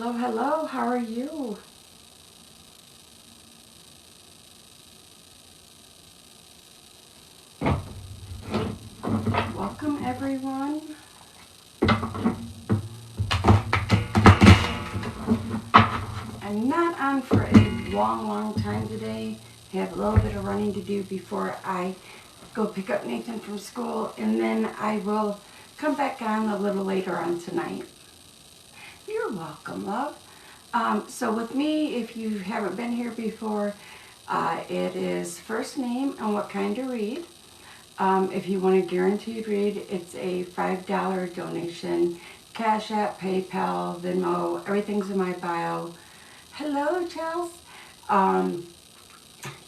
Hello, hello, how are you? Welcome, everyone. I'm not on for a long time today. I have a little bit of running to do before I go pick up Nathan from school, and then I will come back on a little later on tonight. You're welcome, love. So with me, if you haven't been here before, it is first name and what kind to read. If you want a guaranteed read, it's a $5 donation. Cash App, PayPal, Venmo, everything's in my bio. Hello, Chels.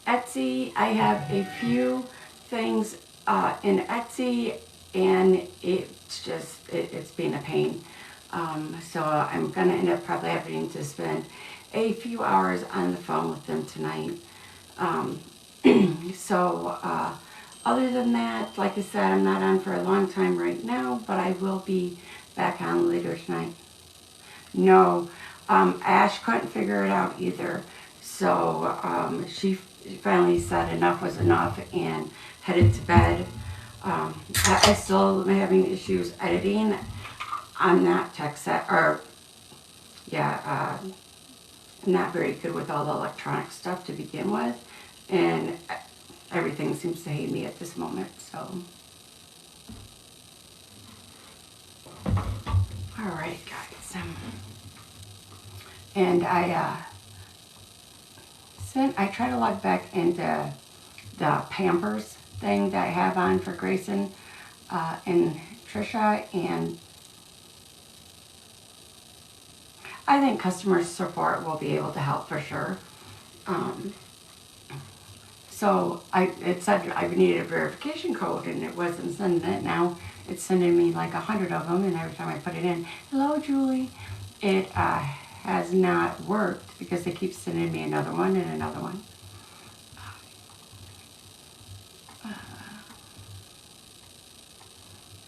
Etsy, I have a few things in Etsy, and it's being a pain. So I'm going to end up probably having to spend a few hours on the phone with them tonight. Other than that, like I said, I'm not on for a long time right now, but I will be back on later tonight. No, Ash couldn't figure it out either. So she finally said enough was enough and headed to bed. I still am having issues editing. I'm not I'm not very good with all the electronic stuff to begin with, and everything seems to hate me at this moment, so. All right, guys. And I try to log back into the Pampers thing that I have on for Grayson and Trisha, and I think customer support will be able to help for sure. So it said I needed a verification code, and it wasn't sending it. Now it's sending me like 100 of them, and every time I put it in, hello, Julie, it has not worked because they keep sending me another one and another one.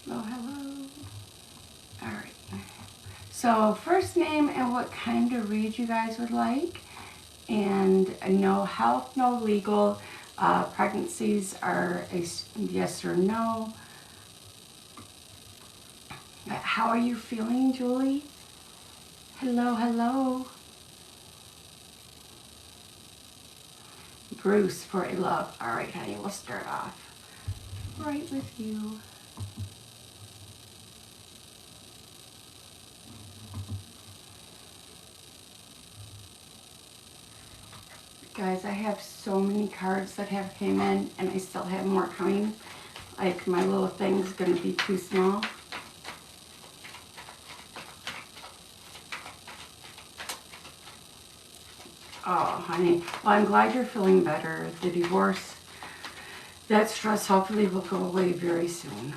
Hello. All right. So first name and what kind of read you guys would like, and no health, no legal. Pregnancies are a yes or no. How are you feeling, Julie? Hello, hello. Bruce for a love. All right, honey, we'll start off right with you. Guys, I have so many cards that have came in, and I still have more coming. Like, my little thing's gonna be too small. Oh, honey. Well, I'm glad you're feeling better. The divorce, that stress hopefully will go away very soon.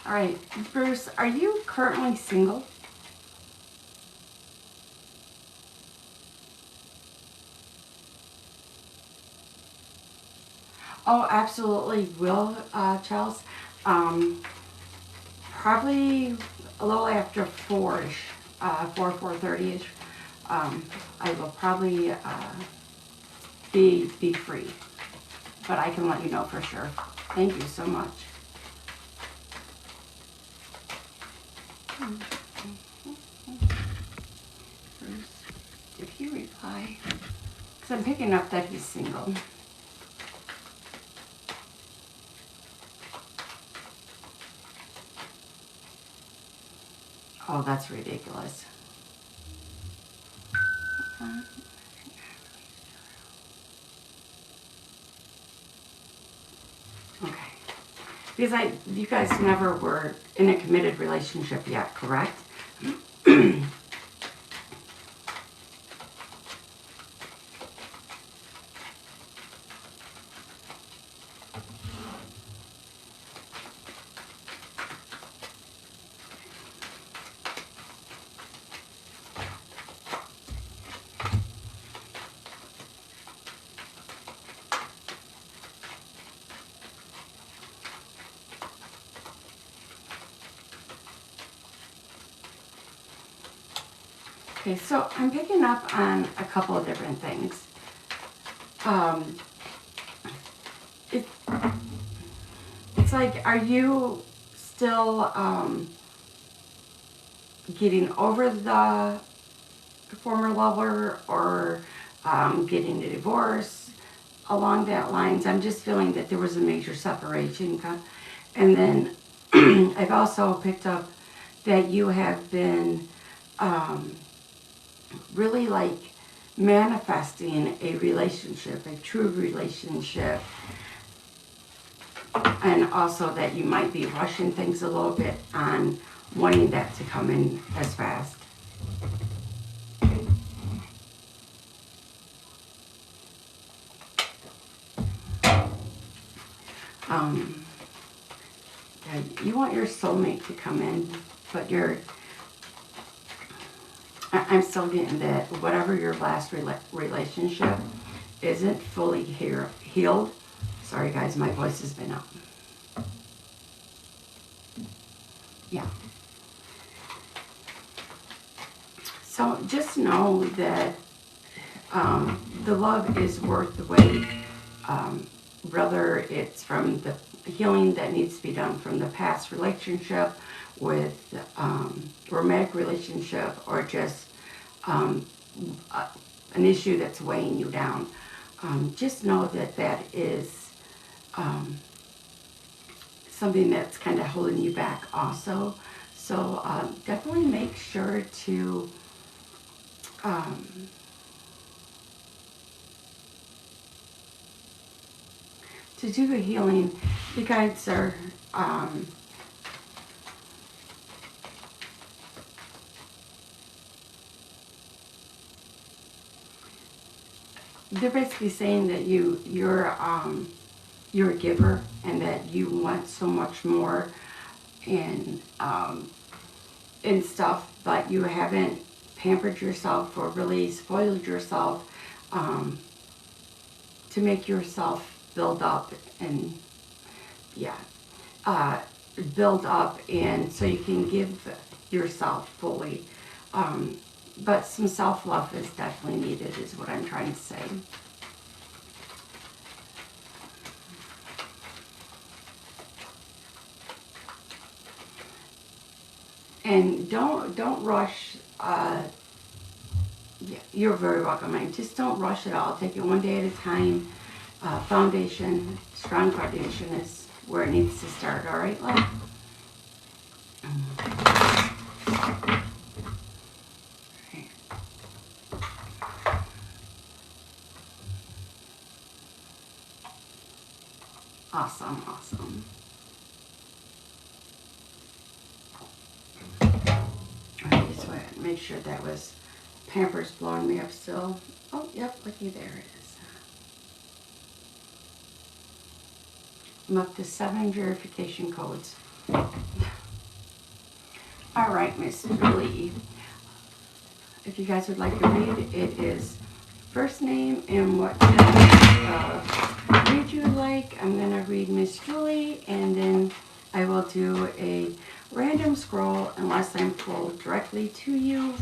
All right, Bruce, are you currently single? Oh, absolutely will, Chels. Probably a little after 4-ish, 4:30-ish. I will probably be free, but I can let you know for sure. Thank you so much. Bruce, did he reply? Because I'm picking up that he's single. Oh, that's ridiculous. Okay. Because you guys never were in a committed relationship yet, correct? Okay, so I'm picking up on a couple of different things. It's like, are you still getting over the former lover, or getting a divorce along that lines? I'm just feeling that there was a major separation. And then I've also picked up that you have been really like manifesting a relationship, a true relationship. And also that you might be rushing things a little bit on wanting that to come in as fast. You want your soulmate to come in, but I'm still getting that whatever your last relationship isn't fully healed. Sorry guys, my voice has been up. Yeah. So just know that the love is worth the wait. Whether it's from the healing that needs to be done from the past relationship with romantic relationship, or just an issue that's weighing you down. Just know that that is something that's kind of holding you back also. So definitely make sure to do the healing. You guys are they're basically saying that you're a giver, and that you want so much more and stuff, but you haven't pampered yourself or really spoiled yourself to make yourself build up and build up, and so you can give yourself fully. But some self-love is definitely needed, is what I'm trying to say. And don't rush. You're very welcome. Just don't rush it all. Take it one day at a time. Strong foundation is where it needs to start. All right, love? Awesome, awesome. Okay, so I make sure that was Pampers blowing me up still. Oh, yep, looky, there it is. I'm up to 7 verification codes. All right, Miss Julie. If you guys would like to read, it is first name and what kind of read you would like. I'm going to read Miss Julie, and then I will do a random scroll unless I'm pulled directly to you.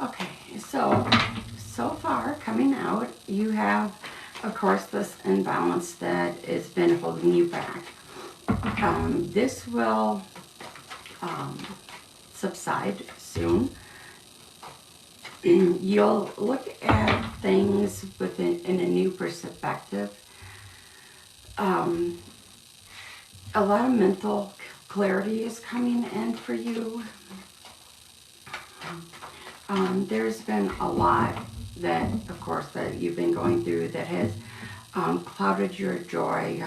Okay, so far coming out, you have, of course, this imbalance that has been holding you back. This will subside soon. You'll look at things in a new perspective. A lot of mental clarity is coming in for you. There's been a lot that, of course, that you've been going through that has clouded your joy.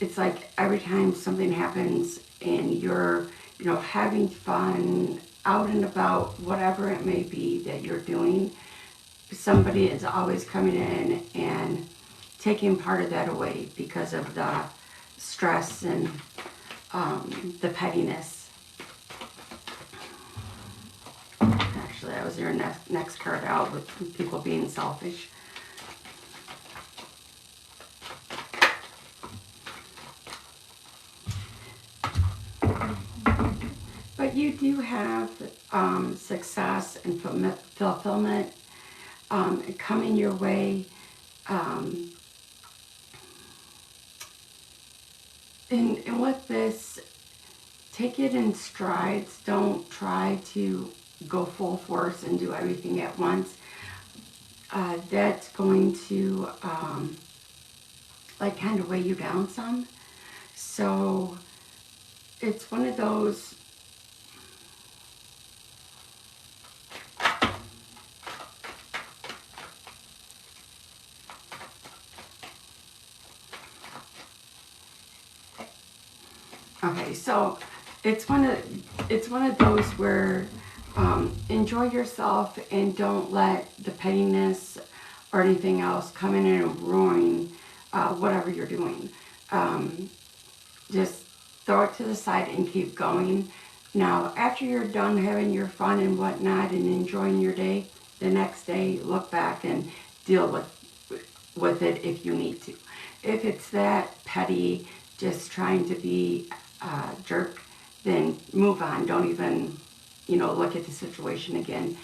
it's like every time something happens and you're, having fun, out and about, whatever it may be that you're doing, somebody is always coming in and taking part of that away because of the stress and the pettiness. Actually, that was your next card out, with people being selfish. But you do have success and fulfillment coming your way. And with this, take it in strides. Don't try to go full force and do everything at once. That's going to like kind of weigh you down some. So it's one of those, okay, so it's one of those where enjoy yourself and don't let the pettiness or anything else come in and ruin whatever you're doing. Just throw it to the side and keep going. Now, after you're done having your fun and whatnot and enjoying your day, the next day look back and deal with it if you need to. If it's that petty, just trying to be a jerk, then move on. Don't even, look at the situation again.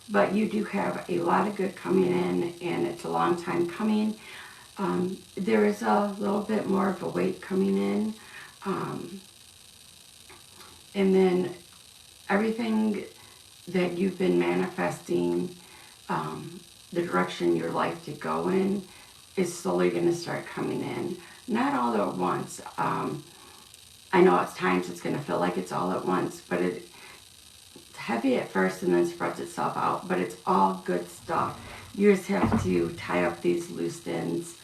But you do have a lot of good coming in, and it's a long time coming. There is a little bit more of a weight coming in. And then everything that you've been manifesting, the direction your life to go in, is slowly going to start coming in. Not all at once. I know at times it's going to feel like it's all at once, but it's heavy at first and then spreads itself out. But it's all good stuff. You just have to tie up these loose ends,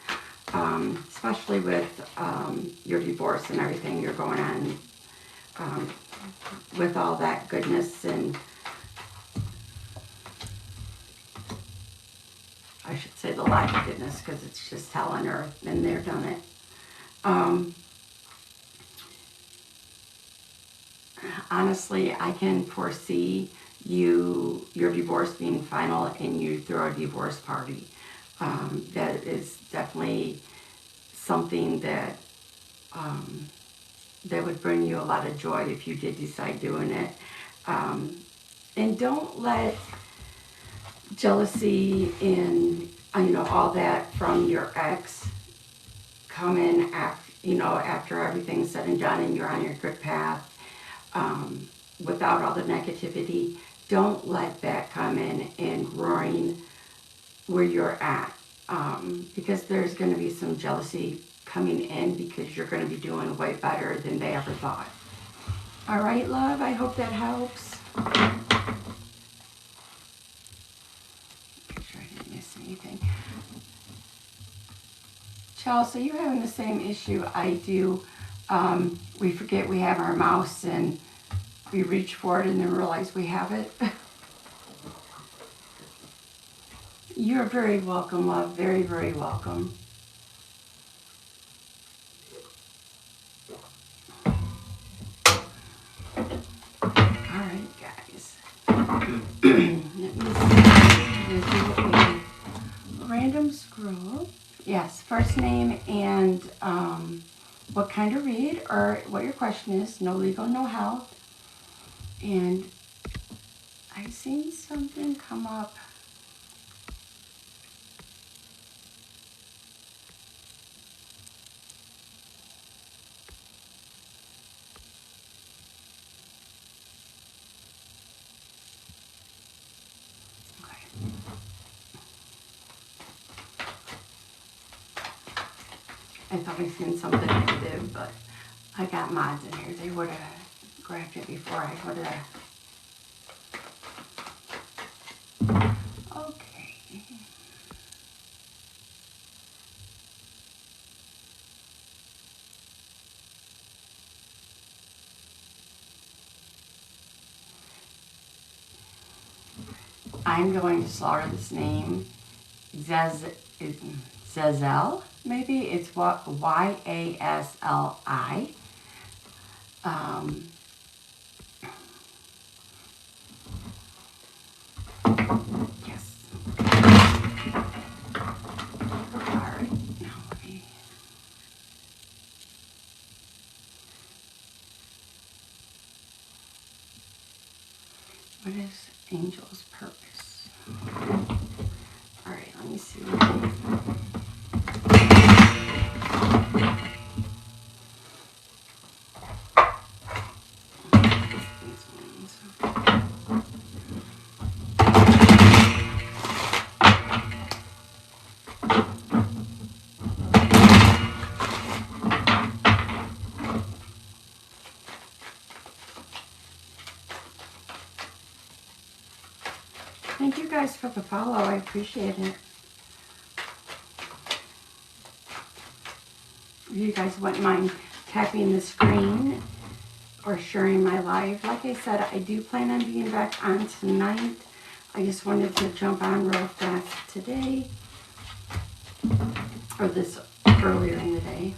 especially with your divorce and everything you're going on, with all that goodness, and I should say the lack of goodness, because it's just hell on earth, and they're done it. Honestly, I can foresee your divorce being final and you throw a divorce party. That is definitely something that that would bring you a lot of joy if you did decide doing it. And don't let jealousy and all that from your ex come in after everything's said and done and you're on your good path, without all the negativity. Don't let that come in and ruin where you're at, because there's going to be some jealousy coming in because you're going to be doing way better than they ever thought. All right, love, I hope that helps. Make sure I didn't miss anything. Chelsea, you're having the same issue I do. We forget we have our mouse and we reach for it and then realize we have it. You're very welcome, love. Very, very welcome. Alright, guys. Let me do a random scroll. Yes, first name and what kind of read or what your question is. No legal, no health. And I've seen something come up. I thought I seen something negative, but I got mods in here. They would have grabbed it before I would have. Okay. I'm going to slaughter this name. Zazel, maybe? It's Y-A-S-L-I. Yes. Alright, now let me... What is angel's purpose? Alright, let me see. Thank you guys for the follow. I appreciate it. If you guys wouldn't mind tapping the screen or sharing my live. Like I said, I do plan on being back on tonight. I just wanted to jump on real fast today, or this earlier in the day.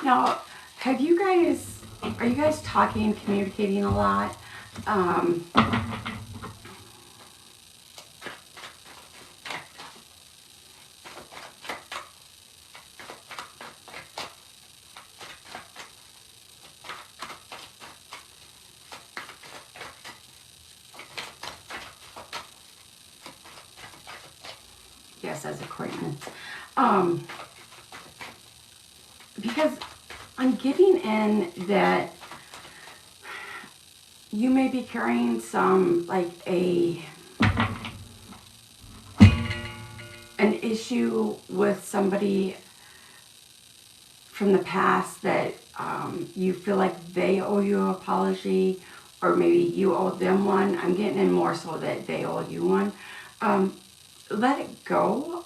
Now, are you guys talking and communicating a lot? Yes, as acquaintance. Because I'm getting in that you may be carrying some, like an issue with somebody from the past that you feel like they owe you an apology, or maybe you owe them one. I'm getting in more so that they owe you one. Let it go.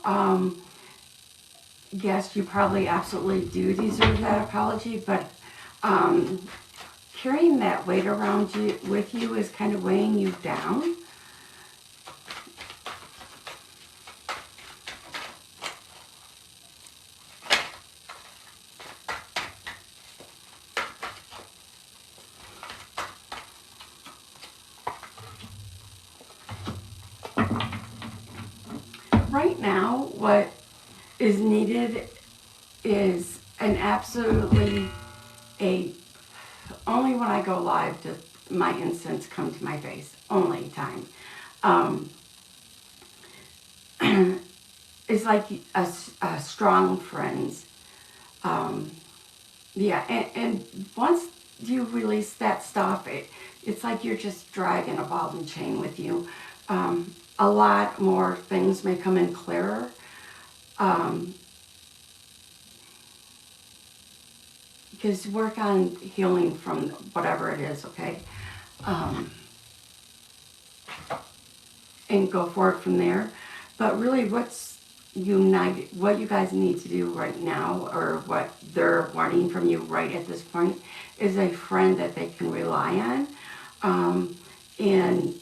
Yes, you probably absolutely do deserve that apology, but carrying that weight around with you is kind of weighing you down. Right now, what is needed is an absolutely only when I go live does my incense come to my face. Only time. It's like a strong friends. Yeah, and once you release that stuff, it's like you're just dragging a ball and chain with you. A lot more things may come in clearer. Because work on healing from whatever it is, okay? And go forward from there. But really what you guys need to do right now, or what they're wanting from you right at this point, is a friend that they can rely on. And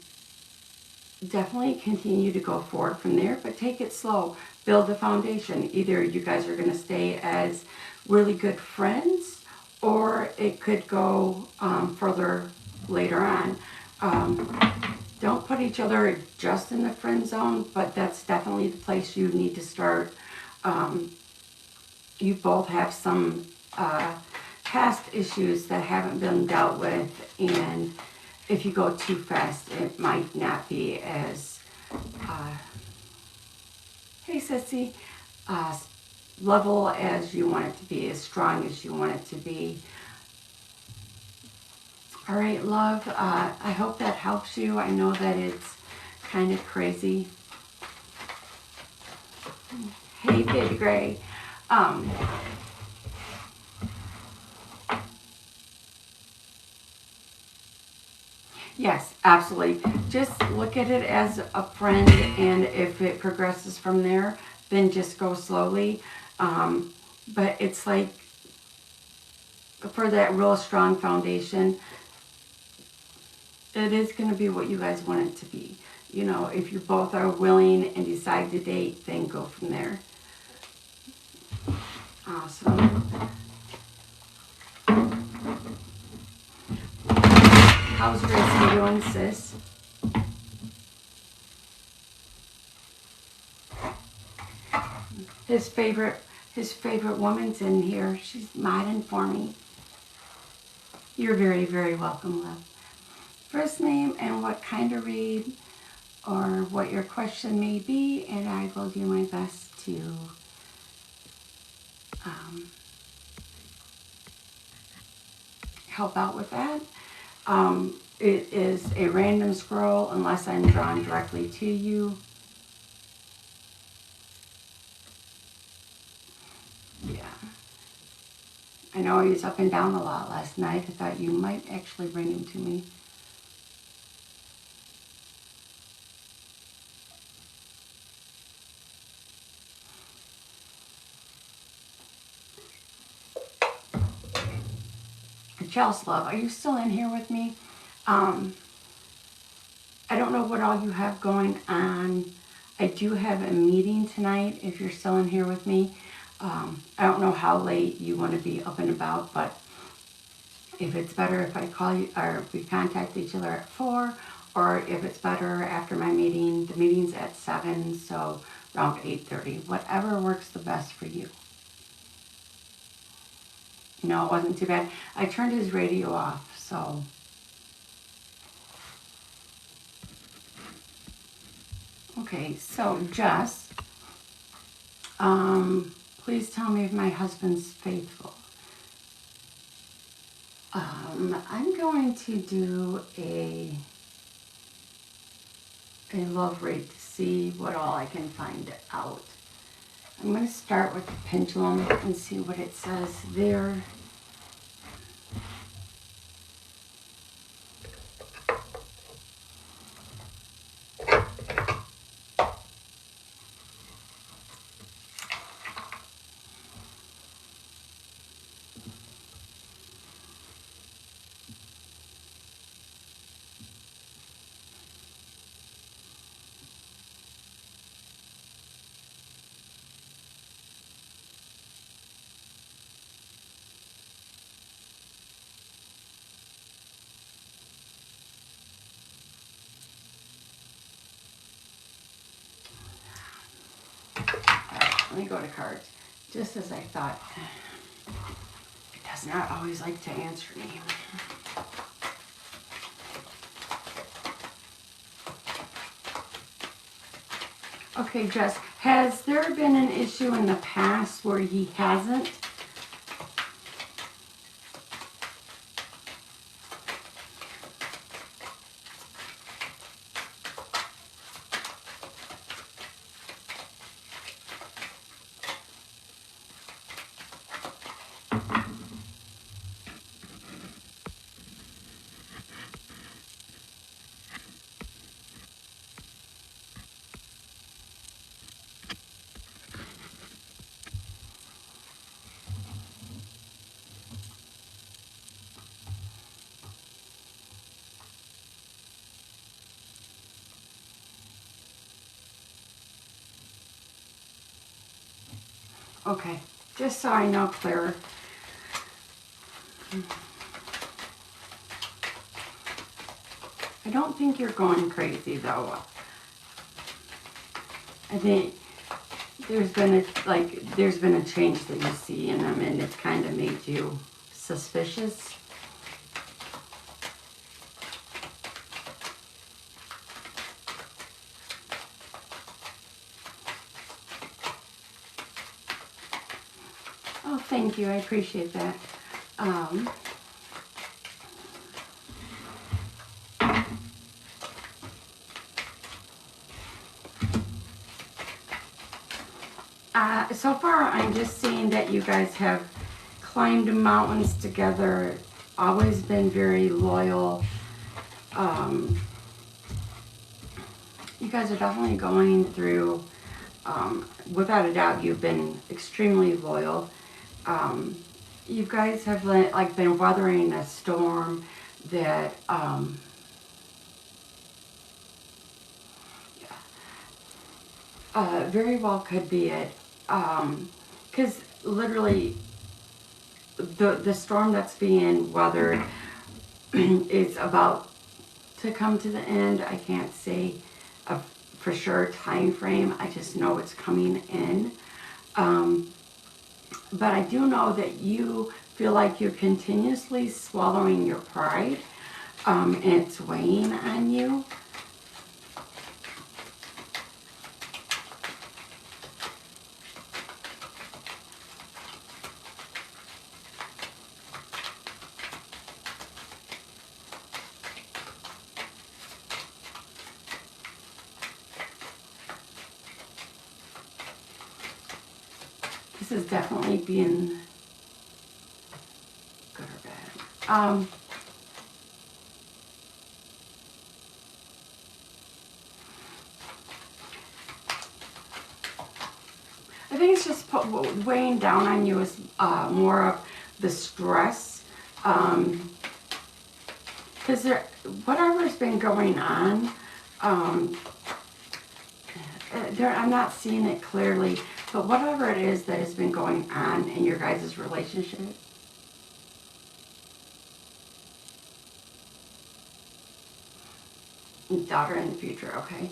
definitely continue to go forward from there, but take it slow. Build a foundation. Either you guys are going to stay as really good friends, or it could go further later on. Don't put each other just in the friend zone, but that's definitely the place you need to start. You both have some past issues that haven't been dealt with, and if you go too fast, it might not be as, hey sissy, level as you want it to be, as strong as you want it to be. All right, love, I hope that helps you. I know that it's kind of crazy. Hey, Baby Gray. Yes, absolutely. Just look at it as a friend, and if it progresses from there, then just go slowly. But it's like for that real strong foundation, it is going to be what you guys want it to be. You know, if you both are willing and decide to date, then go from there. Awesome. How's Gracie doing, sis? His favorite woman's in here. She's modding for me. You're very, very welcome, love. First name and what kind of read or what your question may be, and I will do my best to help out with that. It is a random scroll unless I'm drawn directly to you. Yeah. I know he was up and down a lot last night. I thought you might actually bring him to me. Chelsea, love, are you still in here with me? I don't know what all you have going on. I do have a meeting tonight if you're still in here with me. I don't know how late you want to be up and about, but if it's better if I call you or we contact each other at 4, or if it's better after my meeting. The meeting's at 7, so around 8:30. Whatever works the best for you. No, it wasn't too bad. I turned his radio off, so. Okay, so Jess, please tell me if my husband's faithful. I'm going to do a love rate to see what all I can find out. I'm going to start with the pendulum and see what it says there. Let me go to cards. Just as I thought, it does not always like to answer me. Okay, Jess, has there been an issue in the past where he hasn't? Okay, just so I know clearer. I don't think you're going crazy though. I think there's been a change that you see in him, and it's kind of made you suspicious. Oh, thank you. I appreciate that. So far, I'm just seeing that you guys have climbed mountains together, always been very loyal. You guys are definitely going through, without a doubt, you've been extremely loyal. you guys have like been weathering a storm that very well could be it. Because literally, the storm that's being weathered is about to come to the end. I can't say a for sure time frame. I just know it's coming in. But I do know that you feel like you're continuously swallowing your pride, and it's weighing on you. This is definitely being good or bad. I think it's just weighing down on you is more of the stress. Because whatever's been going on, I'm not seeing it clearly, but whatever it is that has been going on in your guys' relationship, daughter in the future, okay?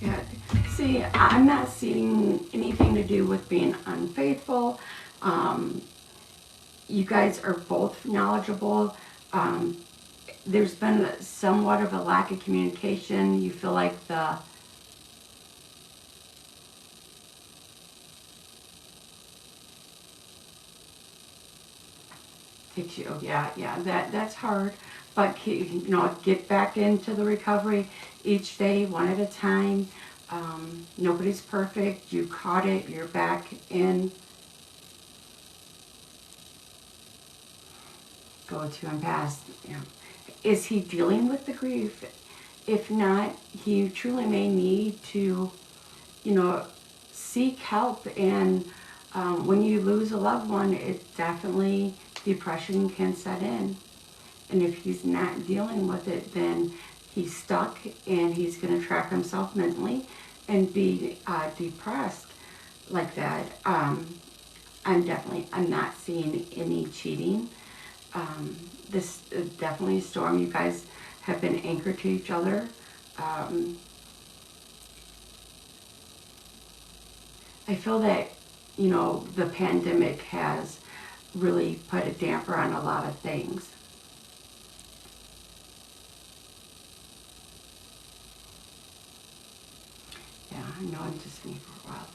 Yeah. See, I'm not seeing anything to do with being unfaithful. You guys are both knowledgeable. There's been somewhat of a lack of communication. You feel like takes you, yeah, that's hard. But get back into the recovery each day, one at a time. Nobody's perfect. You caught it. You're back in. Go to and pass. Is he dealing with the grief? If not, he truly may need to, seek help. And when you lose a loved one, it definitely, depression can set in. And if he's not dealing with it, then he's stuck and he's going to trap himself mentally and be depressed like that. I'm not seeing any cheating. This is definitely a storm. You guys have been anchored to each other. I feel that, the pandemic has really put a damper on a lot of things. Yeah, I know I'm just me for a while.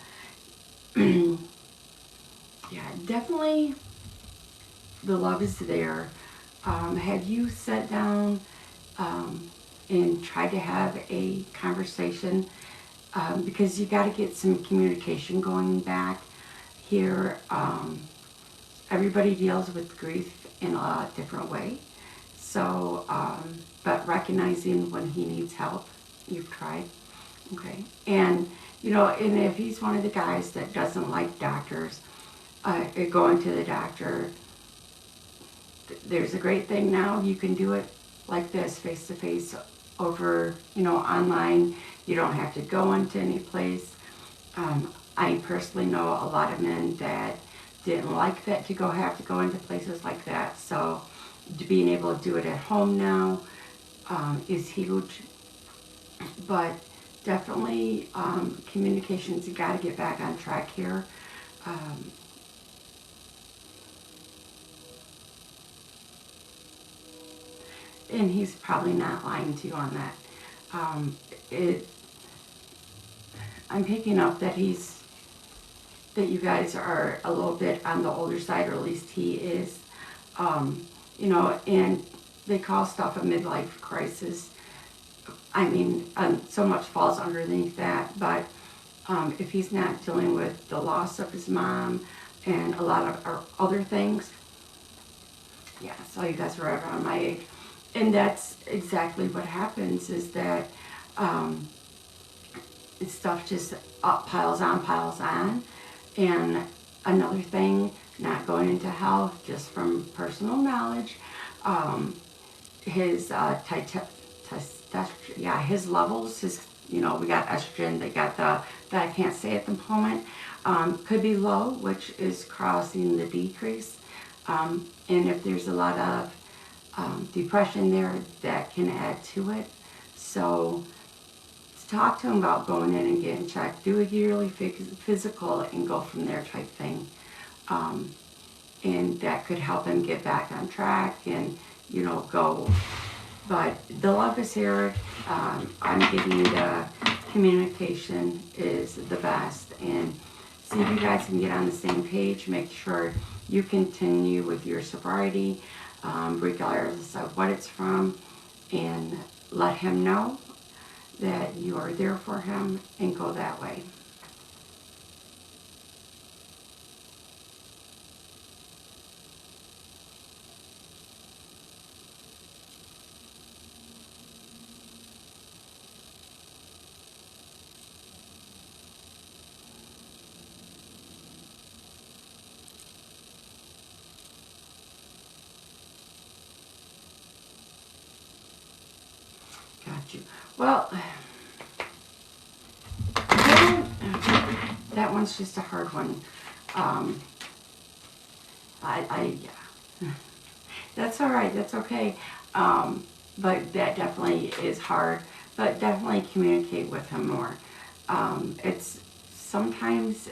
Yeah, definitely the love is there. Have you sat down and tried to have a conversation? Because you got to get some communication going back here. Everybody deals with grief in a different way. So, but recognizing when he needs help, you've tried. Okay. And, and if he's one of the guys that doesn't like doctors, going to the doctor, there's a great thing now. You can do it like this, face to face, over, online. You don't have to go into any place. I personally know a lot of men that didn't like that have to go into places like that. So being able to do it at home now is huge. But definitely communications, you got to get back on track here. And he's probably not lying to you on that. I'm picking up that you guys are a little bit on the older side, or at least he is. And they call stuff a midlife crisis. I mean, so much falls underneath that, but if he's not dealing with the loss of his mom and a lot of other things. Yeah, so you guys are right around my age. And that's exactly what happens, is that stuff just piles on. And another thing, not going into health, just from personal knowledge, his testosterone, yeah, his levels, we got estrogen, they got that I can't say at the moment, could be low, which is causing the decrease. And if there's a lot of depression there, that can add to it. So talk to him about going in and getting checked. Do a yearly physical and go from there type thing. And that could help him get back on track and, go. But the love is here. I'm giving you the communication is the best. And see if you guys can get on the same page. Make sure you continue with your sobriety, regardless of what it's from. And let him know that you are there for him, and go that way. Got you. Well, that one's just a hard one. Yeah. That's all right. That's okay. But that definitely is hard. But definitely communicate with him more. It's sometimes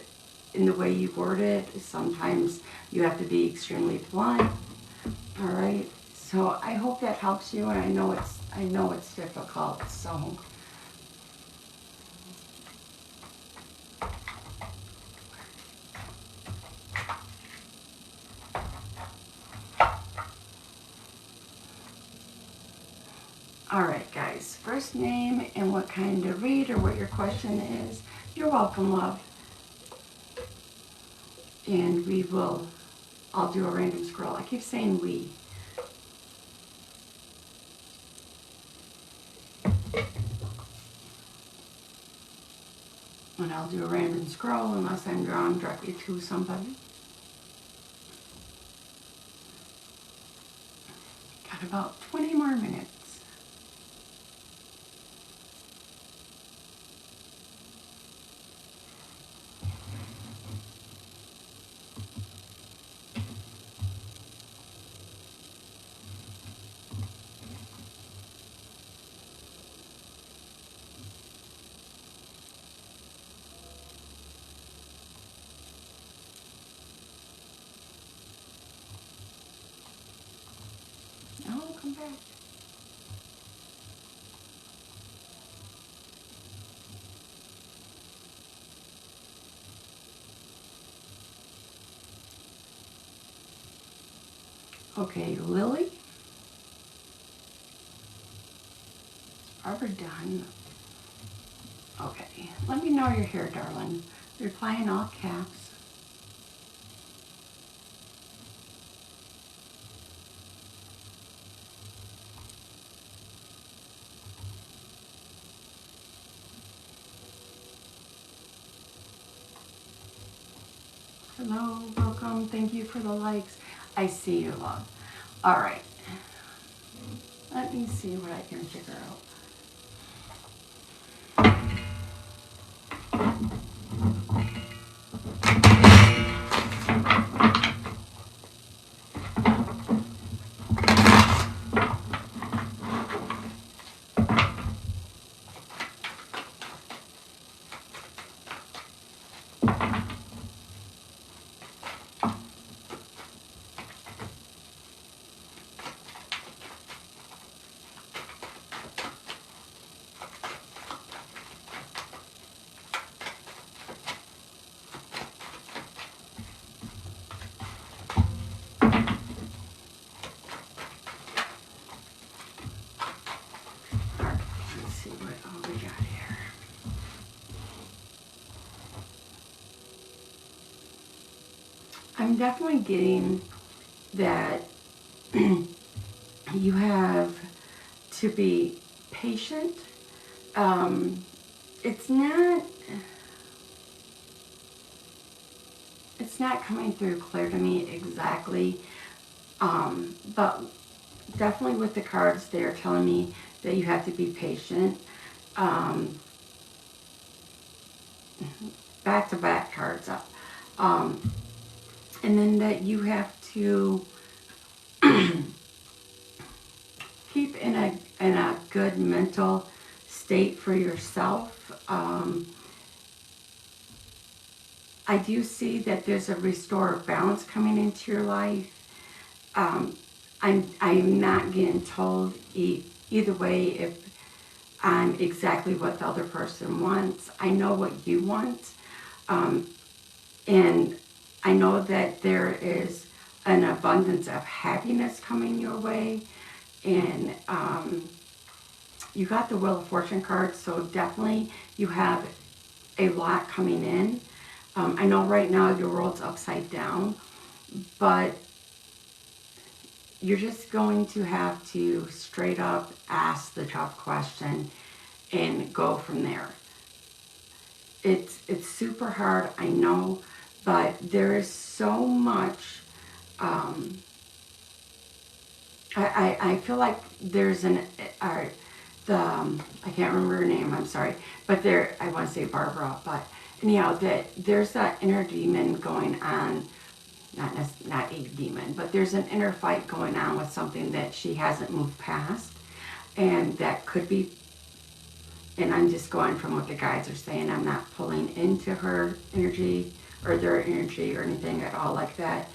in the way you word it. Sometimes you have to be extremely blunt. All right. So I hope that helps you. And I know it's difficult. So. Alright guys, first name and what kind of read or what your question is. You're welcome, love. And I'll do a random scroll. I keep saying we. And I'll do a random scroll unless I'm drawn directly to somebody. Got about 20 more minutes. Oh, come back. Okay, Lily. Barbara done. Okay, let me know you're here, darling. Reply in all caps. Hello, welcome. Thank you for the likes. I see you, love. All right. Let me see what I can figure out. I'm definitely getting that you have to be patient. It's not coming through clear to me exactly, but definitely with the cards, they're telling me that you have to be patient. Back-to-back cards up. And then that you have to keep in a good mental state for yourself. I do see that there's a restore of balance coming into your life. I'm not getting told either way if I'm exactly what the other person wants. I know what you want, and I know that there is an abundance of happiness coming your way, and you got the Wheel of Fortune card, so definitely you have a lot coming in. I know right now your world's upside down, but you're just going to have to straight up ask the tough question and go from there. It's super hard, I know, but there is so much. I feel like there's I can't remember her name, I'm sorry, but I want to say Barbara, but anyhow, that there's that inner demon going on, not a demon, but there's an inner fight going on with something that she hasn't moved past, and that could be, and I'm just going from what the guides are saying, I'm not pulling into her energy or their energy or anything at all like that.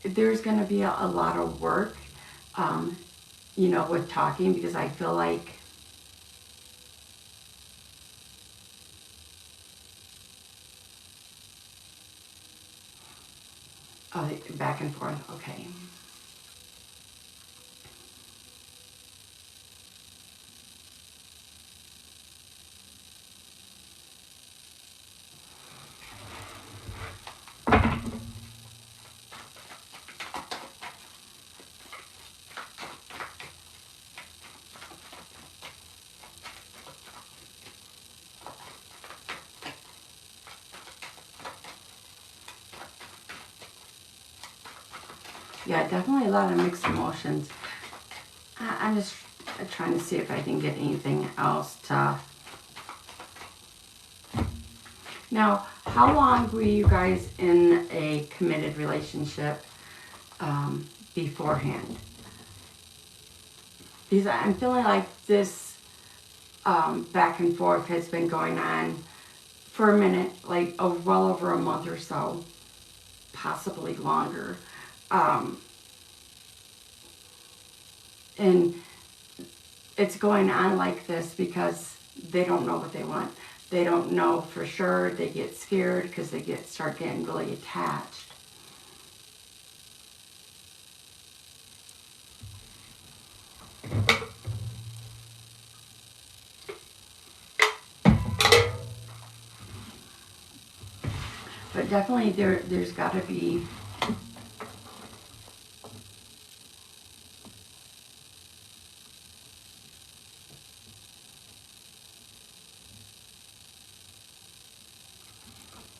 There's going to be a lot of work, with talking, because I feel like back and forth. Okay. Yeah, definitely a lot of mixed emotions. I'm just trying to see if I can get anything else to... Now, how long were you guys in a committed relationship beforehand? Because I'm feeling like this back and forth has been going on for a minute, like well over a month or so, possibly longer. And it's going on like this because they don't know what they want. They don't know for sure. They get scared because they start getting really attached. But definitely there's got to be...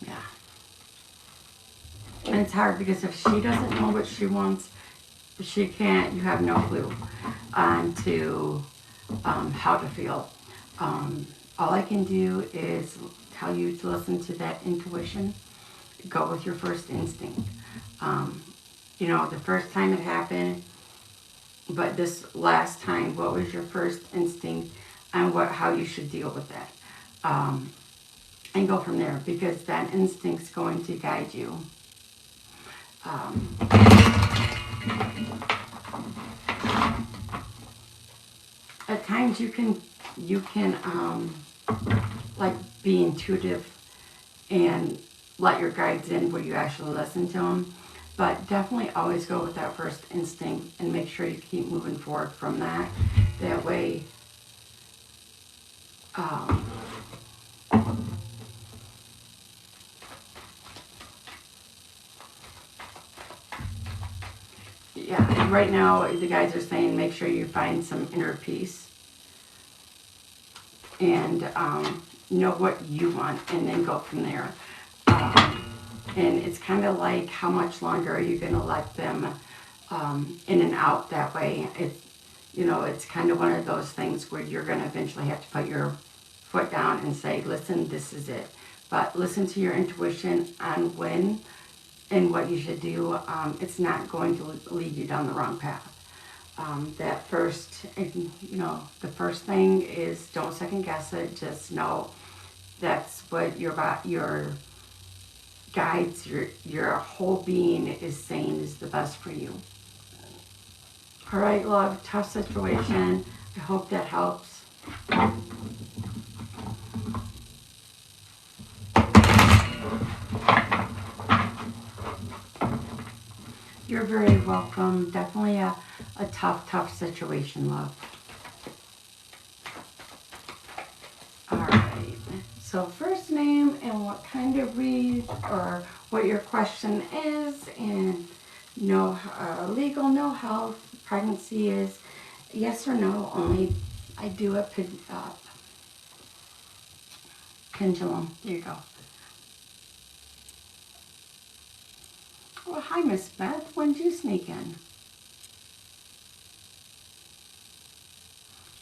Yeah. And it's hard because if she doesn't know what she wants, she can't, you have no clue on how to feel. All I can do is tell you to listen to that intuition. Go with your first instinct. The first time it happened, but this last time, what was your first instinct and how you should deal with that? And go from there, because that instinct's going to guide you. At times you can like be intuitive and let your guides in where you actually listen to them, but definitely always go with that first instinct and make sure you keep moving forward from that. That way right now the guys are saying make sure you find some inner peace and know what you want, and then go from there. And it's kind of like, how much longer are you going to let them in and out that way? It's kind of one of those things where you're going to eventually have to put your foot down and say, listen, this is it. But listen to your intuition on when and what you should do. It's not going to lead you down the wrong path. The first thing is, don't second guess it. Just know that's what your guides, your whole being is saying is the best for you. All right, love, tough situation. I hope that helps. You're very welcome. Definitely a tough situation, love. All right. So first name and what kind of read or what your question is, and no legal, no health, pregnancy is yes or no. Only I do a pendulum. There you go. Well, hi, Miss Beth. When did you sneak in?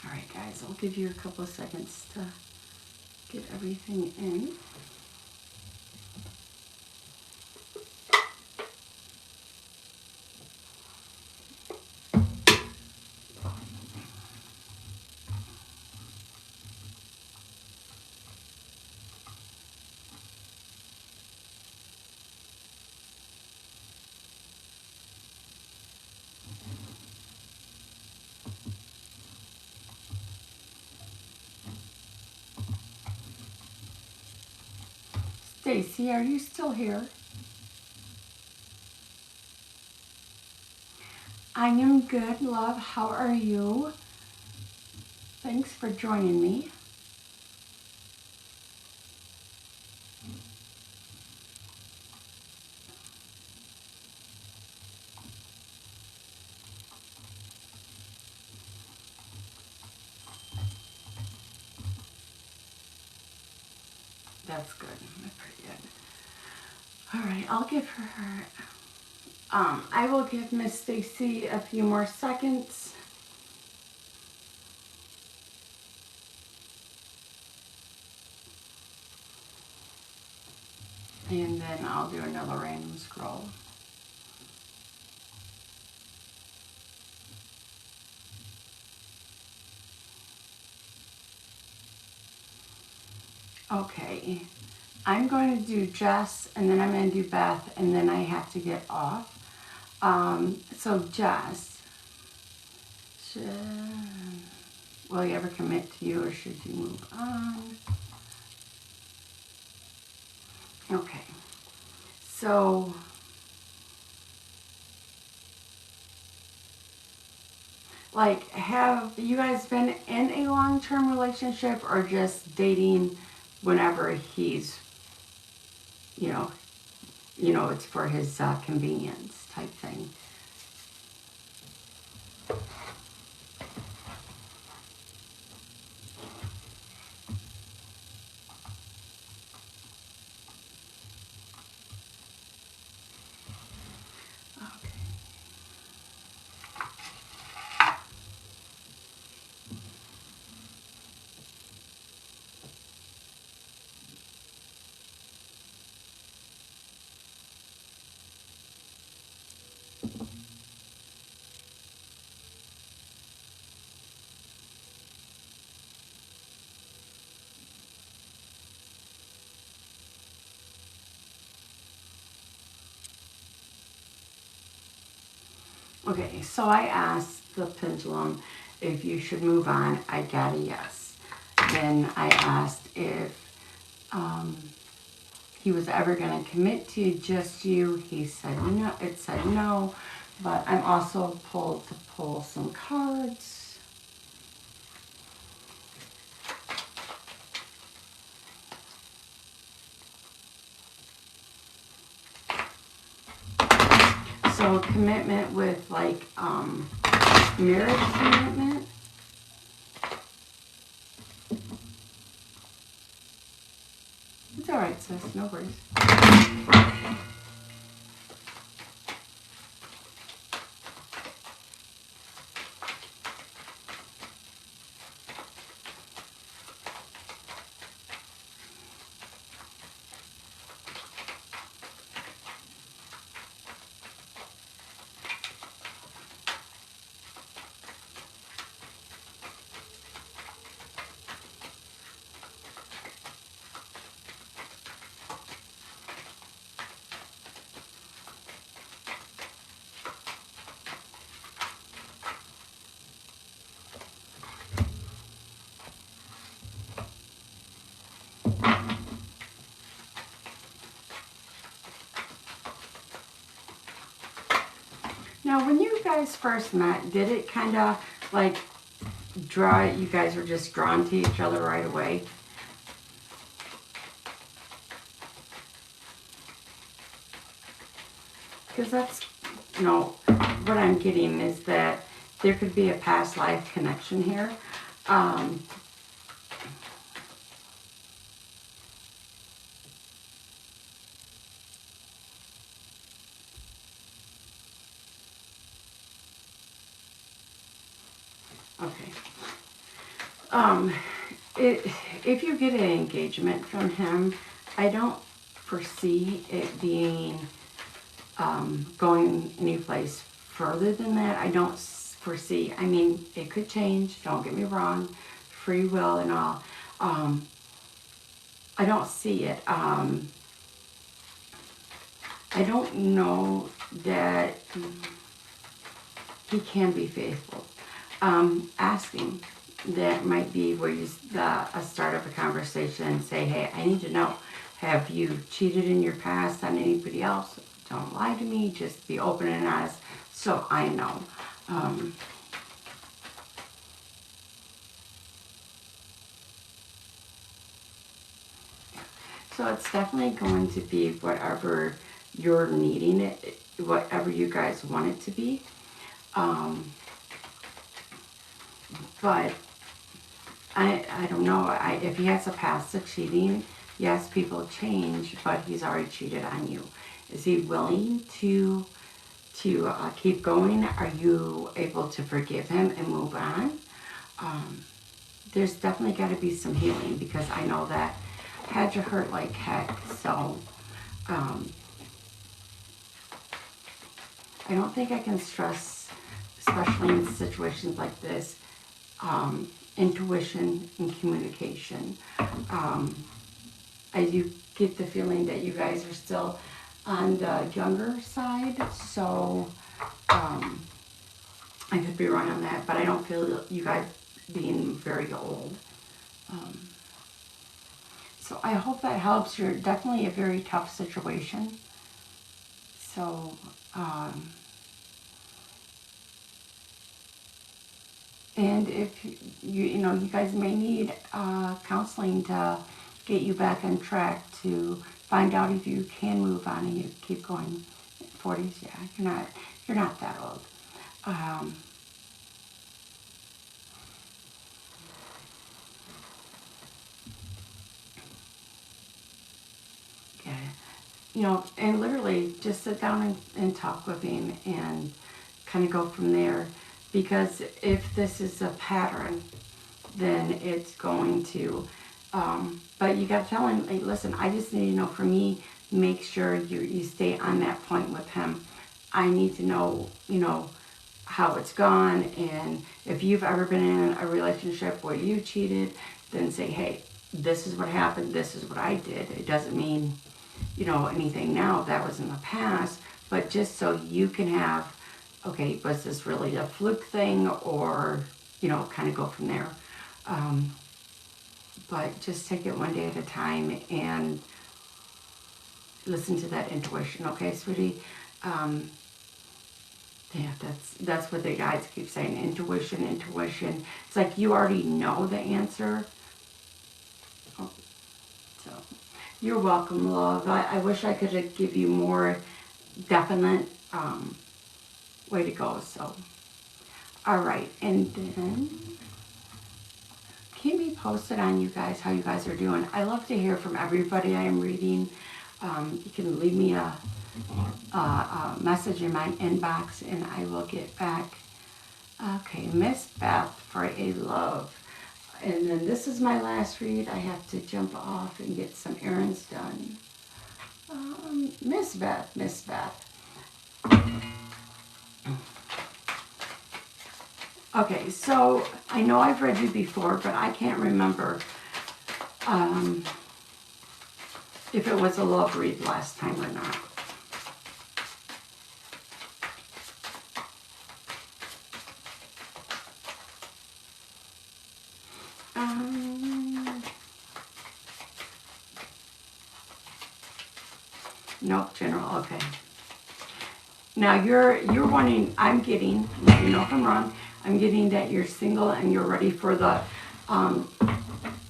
All right, guys. I'll give you a couple of seconds to get everything in. Stacy, are you still here? I am good, love. How are you? Thanks for joining me. That's good. That's pretty good. All right, I'll give her. I will give Miss Stacy a few more seconds. And then I'll do another random scroll. Okay, I'm going to do Jess, and then I'm going to do Beth, and then I have to get off. So Jess, will you ever commit to you, or should you move on? Okay, so like, have you guys been in a long-term relationship, or just dating whenever he's, it's for his convenience type thing? Okay, so I asked the pendulum if you should move on. I got a yes. Then I asked if he was ever going to commit to just you. He said no. It said no. But I'm also pulled to pull some cards. So So commitment with like marriage commitment. It's alright, sis, no worries. Now, when you guys first met, did it kind of like you guys were just drawn to each other right away? Because that's, what I'm getting is that there could be a past life connection here. Okay. If you get an engagement from him, I don't foresee it being going any place further than that. I don't foresee, I mean, it could change, don't get me wrong, free will and all. I don't see it. I don't know that he can be faithful. Asking, that might be where you start up a conversation and say, hey, I need to know, have you cheated in your past on anybody else? Don't lie to me, just be open and honest so I know. So it's definitely going to be whatever you're needing it, whatever you guys want it to be. But I don't know. If he has a past of cheating, yes, people change, but he's already cheated on you. Is he willing to keep going? Are you able to forgive him and move on? There's definitely got to be some healing, because I know that had you hurt like heck. So I don't think I can stress, especially in situations like this, intuition and communication. I do get the feeling that you guys are still on the younger side, so I could be wrong on that, but I don't feel you guys being very old. So I hope that helps. You're definitely a very tough situation. So, and if you guys may need counseling to get you back on track, to find out if you can move on and you keep going. 40s, yeah, you're not that old. And literally just sit down and talk with him and kind of go from there. Because if this is a pattern, then it's going to, but you got to tell him, hey, listen, I just need to know, for me, make sure you stay on that point with him. I need to know, how it's gone. And if you've ever been in a relationship where you cheated, then say, hey, this is what happened, this is what I did. It doesn't mean, anything now, that was in the past, but just so you can have, okay, was this really a fluke thing, or, kind of go from there. But just take it one day at a time and listen to that intuition, okay, sweetie? Yeah, that's what the guides keep saying, intuition. It's like you already know the answer. Oh, so you're welcome, love. I wish I could give you more definite way to go. So, all right, and then keep me posted on you guys, how you guys are doing. I love to hear from everybody I am reading. You can leave me a message in my inbox and I will get back. Okay, Miss Beth for a love. And then this is my last read. I have to jump off and get some errands done. Miss Beth, Miss Beth. Okay, so I know I've read you before, but I can't remember if it was a love read last time or not. Nope, general, okay. Now you're wanting, I'm getting, let me know if I'm wrong, I'm getting that you're single and you're ready for the,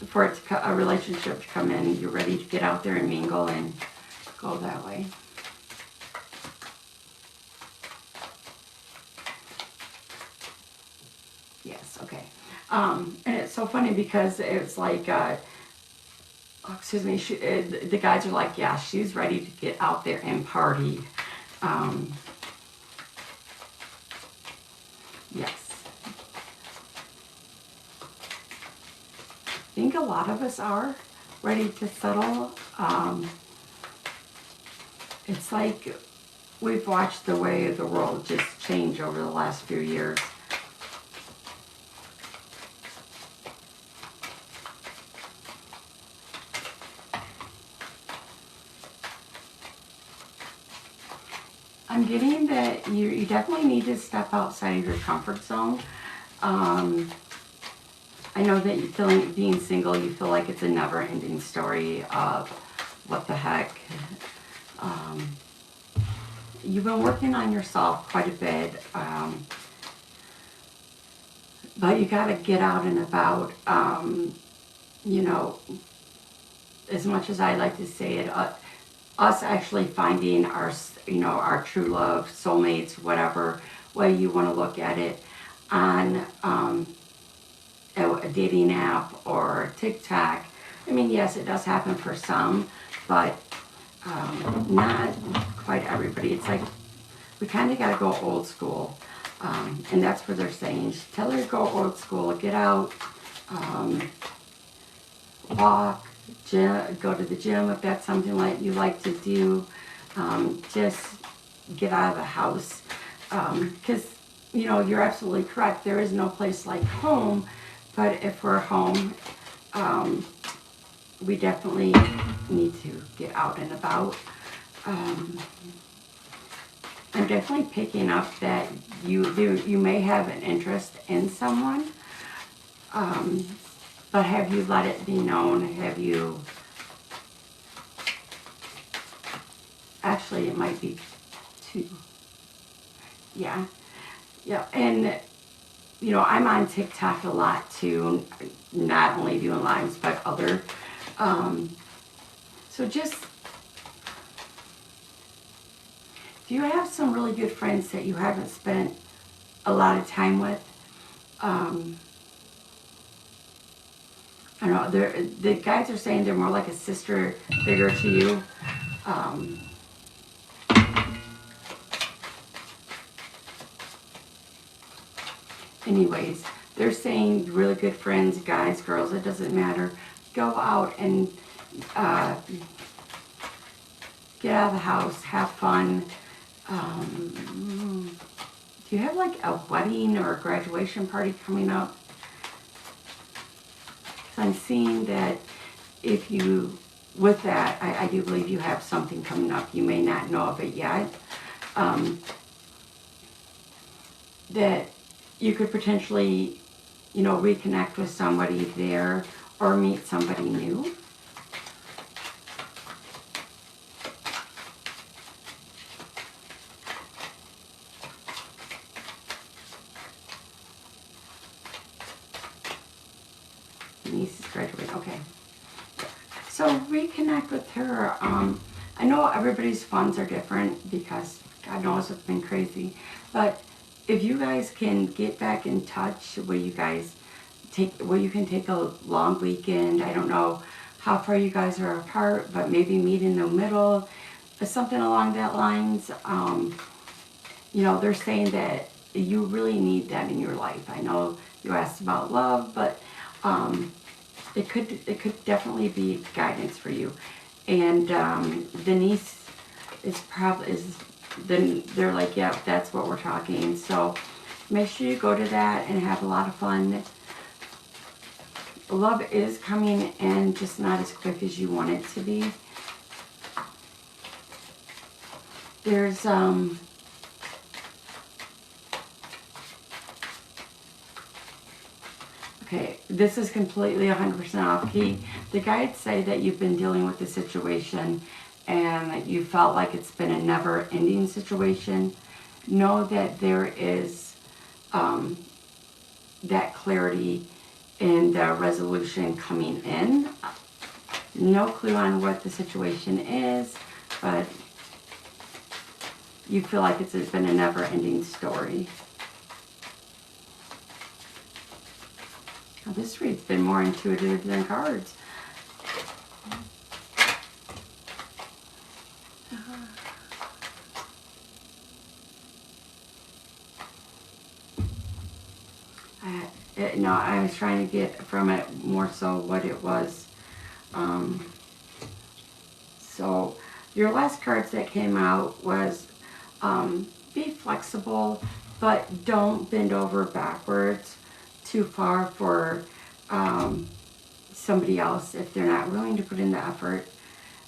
for it to, a relationship to come in. You're ready to get out there and mingle and go that way. Yes, okay. And it's so funny because it's like, oh, excuse me, the guys are like, yeah, she's ready to get out there and party. Yes. I think a lot of us are ready to settle. It's like we've watched the way of the world just change over the last few years. I'm getting that you definitely need to step outside of your comfort zone. I know that you feeling being single, you feel like it's a never-ending story of what the heck. You've been working on yourself quite a bit, but you got to get out and about. You know, as much as I like to say it, us actually finding our, you know, our true love, soulmates, whatever way you want to look at it, on a dating app or TikTok. I mean, yes, it does happen for some, but not quite everybody. It's like we kind of got to go old school, and that's what they're saying. Tell her to go old school, get out, walk, gym, go to the gym if that's something like you like to do. Just get out of the house, because you know you're absolutely correct. There is no place like home, but if we're home, we definitely need to get out and about. I'm definitely picking up that you may have an interest in someone, but have you let it be known? Have you, actually it might be two, yeah, and you know, I'm on TikTok a lot too, not only doing lives, but other, so just, do you have some really good friends that you haven't spent a lot of time with? I don't know, the guys are saying they're more like a sister figure to you. Anyways, they're saying really good friends, guys, girls, it doesn't matter. Go out and get out of the house, have fun. Do you have like a wedding or a graduation party coming up? I'm seeing that if you, with that, I do believe you have something coming up. You may not know of it yet. That you could potentially, you know, reconnect with somebody there or meet somebody new. Niece is graduating, okay. So reconnect with her. I know everybody's funds are different because God knows it's been crazy, but if you guys can get back in touch where you can take a long weekend, I don't know how far you guys are apart, but maybe meet in the middle, or something along that lines. You know, they're saying that you really need that in your life. I know you asked about love, but it could definitely be guidance for you. And Denise then they're like, yeah, that's what we're talking. So make sure you go to that and have a lot of fun. Love is coming in, just not as quick as you want it to be. There's okay, this is completely 100% off key. The guides say that you've been dealing with the situation and that you felt like it's been a never-ending situation. Know that there is that clarity and resolution coming in. No clue on what the situation is, but you feel like it's been a never-ending story. Now, this read's been more intuitive than cards. No, I was trying to get from it more so what it was. So your last cards that came out was be flexible, but don't bend over backwards too far for somebody else if they're not willing to put in the effort.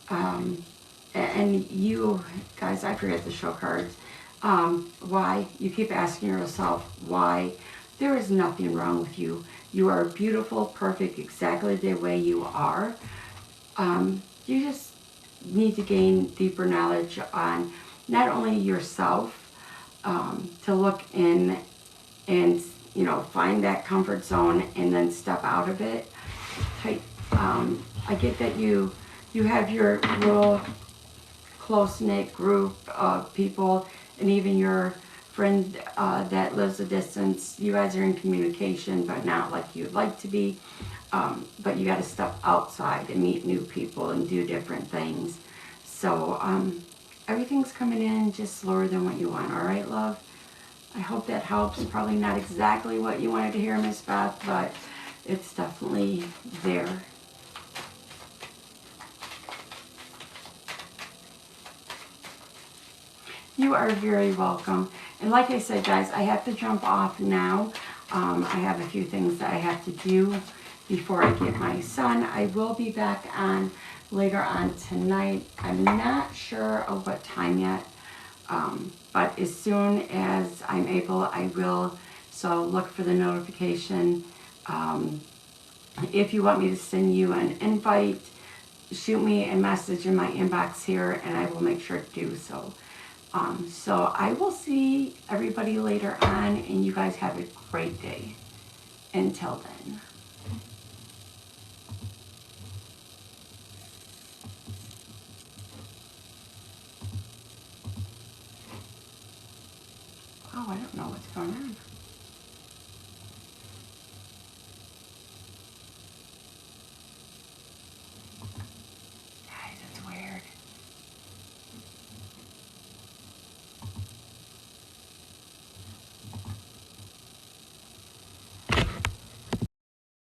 And you guys, I forget the show cards. Why? You keep asking yourself why. There is nothing wrong with you. You are beautiful, perfect, exactly the way you are. You just need to gain deeper knowledge on not only yourself, to look in and, you know, find that comfort zone and then step out of it. I get that you have your little close-knit group of people, and even your friend that lives a distance. You guys are in communication, but not like you'd like to be. But you got to step outside and meet new people and do different things. So everything's coming in just slower than what you want. All right, love? I hope that helps. Probably not exactly what you wanted to hear, Miss Beth, but it's definitely there. You are very welcome. And like I said, guys, I have to jump off now. I have a few things that I have to do before I get my son. I will be back on later on tonight. I'm not sure of what time yet, but as soon as I'm able, I will. So look for the notification. If you want me to send you an invite, shoot me a message in my inbox here, and I will make sure to do so. So I will see everybody later on, and you guys have a great day. Until then. Oh, I don't know what's going on.